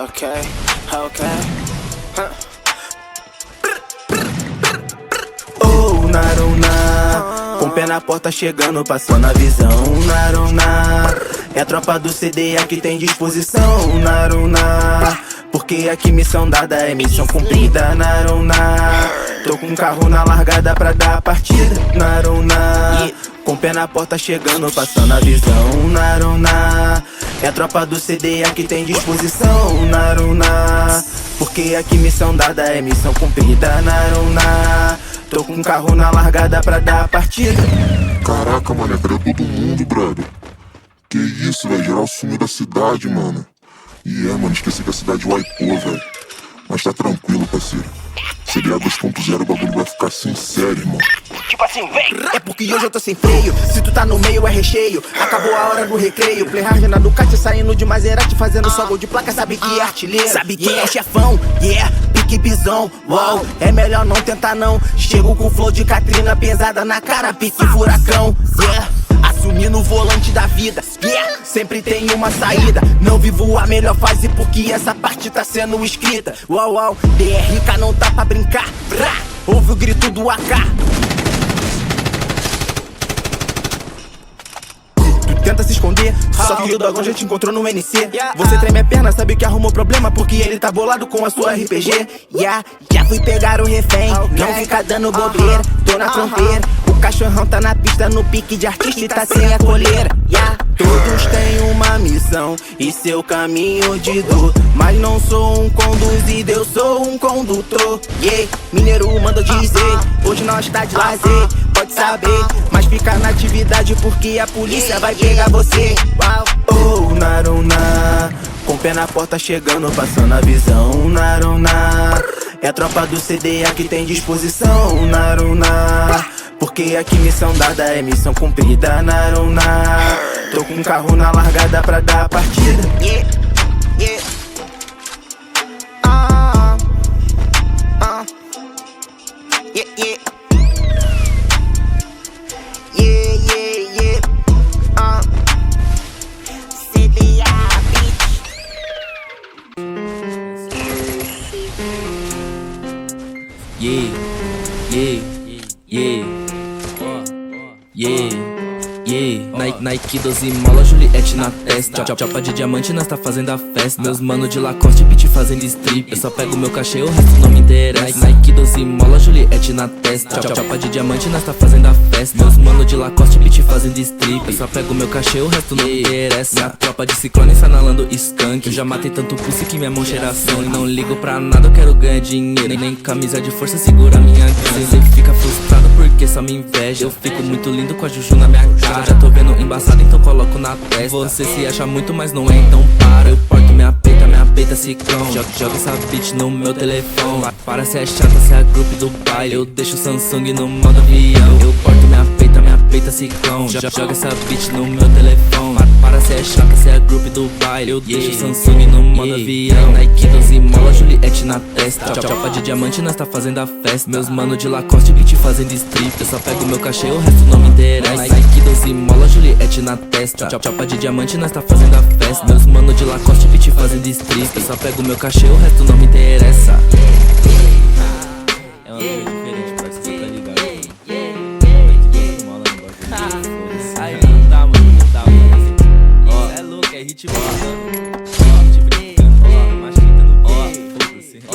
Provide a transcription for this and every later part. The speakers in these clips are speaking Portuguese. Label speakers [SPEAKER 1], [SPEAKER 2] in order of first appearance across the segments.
[SPEAKER 1] ok, ok. Oh, naruna, com o pé na porta chegando, passando a visão, naruna. É a tropa do CD aqui tem disposição, naruna. Porque aqui missão dada é missão cumprida, naruna. Tô com um carro na largada pra dar a partida, naruna. Com o pé na porta chegando, passando a visão, naruna. É a tropa do CD aqui tem disposição, naruna. Porque aqui missão dada é missão cumprida, naruna. Tô com um carro na largada pra dar a partida.
[SPEAKER 2] Caraca, mano, cadê todo mundo, brother? Que isso, velho, geral sumiu da cidade, mano. E mano, esqueci que a cidade wipou, velho. Mas tá tranquilo, parceiro. CDA 2.0, o bagulho vai ficar assim, sério, irmão.
[SPEAKER 1] Tipo assim, vem! É porque hoje eu tô sem freio. Se tu tá no meio é recheio. Acabou a hora do recreio. Play hard na Ducati, saindo de Maserati, fazendo só gol de placa. Sabe que é artilheiro, sabe que é o chefão. Yeah, pique bisão, uau. É melhor não tentar não. Chego com flow de Katrina pesada na cara, pique furacão. Yeah, assumindo o volante da vida. Yeah, sempre tem uma saída. Não vivo a melhor fase porque essa parte tá sendo escrita. Uau, uau, DRK não tá pra brincar. Brá, ouve o grito do AK. Tenta se esconder, só que o Dogão já te encontrou no NC. Você treme a perna, sabe que arrumou problema porque ele tá bolado com a sua RPG. Já fui pegar o refém, não fica dando bobeira. Tô na fronteira, o cachorrão tá na pista no pique de artista e tá sem a coleira. Todos têm uma missão e seu caminho de dor, mas não sou um conduzido, eu sou um condutor. Mineiro manda dizer, hoje nós tá de lazer. Pode saber, mas fica na atividade porque a polícia vai pegar você. Oh, naruna, com o pé na porta chegando, passando a visão, naruna. É a tropa do CD aqui tem disposição, naruna. Porque aqui missão dada é missão cumprida, naruna. Tô com um carro na largada pra dar a partida.
[SPEAKER 3] Nike 12 mola, Juliette na testa. Chopa de diamante, nós tá fazendo a festa. Meus mano de Lacoste, beat fazendo strip. Eu só pego meu cachê, o resto não me interessa. Nike 12 mola, Juliette na testa. Chopa de diamante, nós tá fazendo a festa. Meus mano de Lacoste, beat fazendo strip. Eu só pego meu cachê, o resto não me interessa. Minha tropa de ciclone sanalando skunk. Eu já matei tanto pussy que minha mão cheira sangue. Não ligo pra nada, eu quero ganhar dinheiro. Nem camisa de força segura minha grana. Você fica frustrado porque só me inveja. Eu fico muito lindo com a juju na minha cara. Já tô vendo embaçado, então coloco na testa. Você se acha muito, mas não é, então para. Eu porto minha peita ciclone. Joga essa bitch no meu telefone. Para se é chata, se é grupo do baile. Eu deixo o Samsung no modo avião. Eu porto minha peita ciclone. Joga essa bitch no meu telefone. Para se é chata, se é grupo do baile. Eu deixo o Samsung no modo avião. Nike 12 mola, Juliette na testa. Chopa de diamante, nós tá fazendo a festa. Meus mano de Lacoste, beat fazendo strip. Eu só pego meu cachê, o resto não me interessa. Nike 12 mola, Juliette na testa. Chopa de diamante, nós tá fazendo a festa. Meus mano de Lacoste, beat fazendo strip. Eu só pego meu cachê, o resto não me interessa. É uma coisa diferente, parceiro, tá ligado? Aí não dá, mano, não dá, mano. Ó, é louco, é hit bom. Ó, te brincando, ó, machita no beat. Foda-se, ó.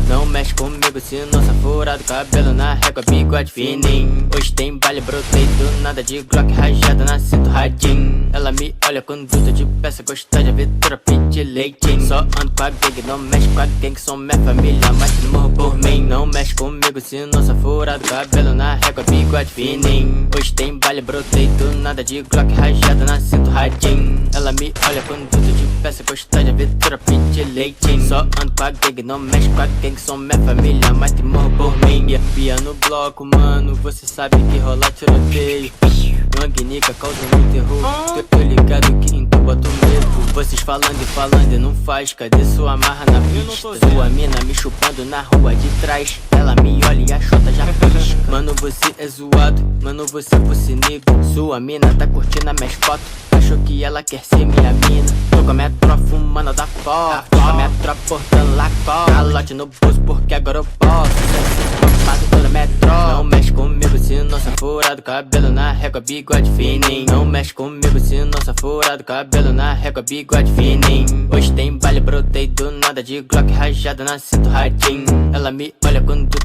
[SPEAKER 4] Não mexe comigo se não sou furado, cabelo na régua, bigode fininho. Hoje tem baile, brotei do nada de Glock rajada na cinto radinho. Ela me olha com dúvida de peça, gosta de aventura, pede leitinho. Só ando com a gangue, não mexe com a gangue, são minha família, mas tu morro por mim. Não mexe comigo se não sou furado, cabelo na régua, bigode fininho. Hoje tem baile, brotei do nada de Glock rajada na cinto radinho. Ela me olha com dúvida de peça, gosta de aventura, pede leitinho. Só ando com a gangue, não mexe com a gangue, são minha família, mas te morro por mim. Pia no bloco, mano, você sabe que rola tiroteio. Manguenica causando terror. Tô ligado que em boto medo. Vocês falando e falando e não faz. Cadê sua marra na pista? Sua mina me chupando na rua de trás. Ela me olha e a chota já pisca. Mano, você é zoado, mano, você fosse nego. Sua mina tá curtindo as minhas fotos. Achou que ela quer ser minha mina. Tô com a minha tropa fumando da foto. Tô com a minha tropa portando lacoste. Calote no bolso porque agora eu posso. Pago toda metrô. Não mexe comigo se não sou furado. Cabelo na régua, bigode fininho. Não mexe comigo se não sou furado. Cabelo na régua, bigode fininho. Hoje tem baile, brotei do nada de Glock rajada na cinto radinho. Ela me olha quando tu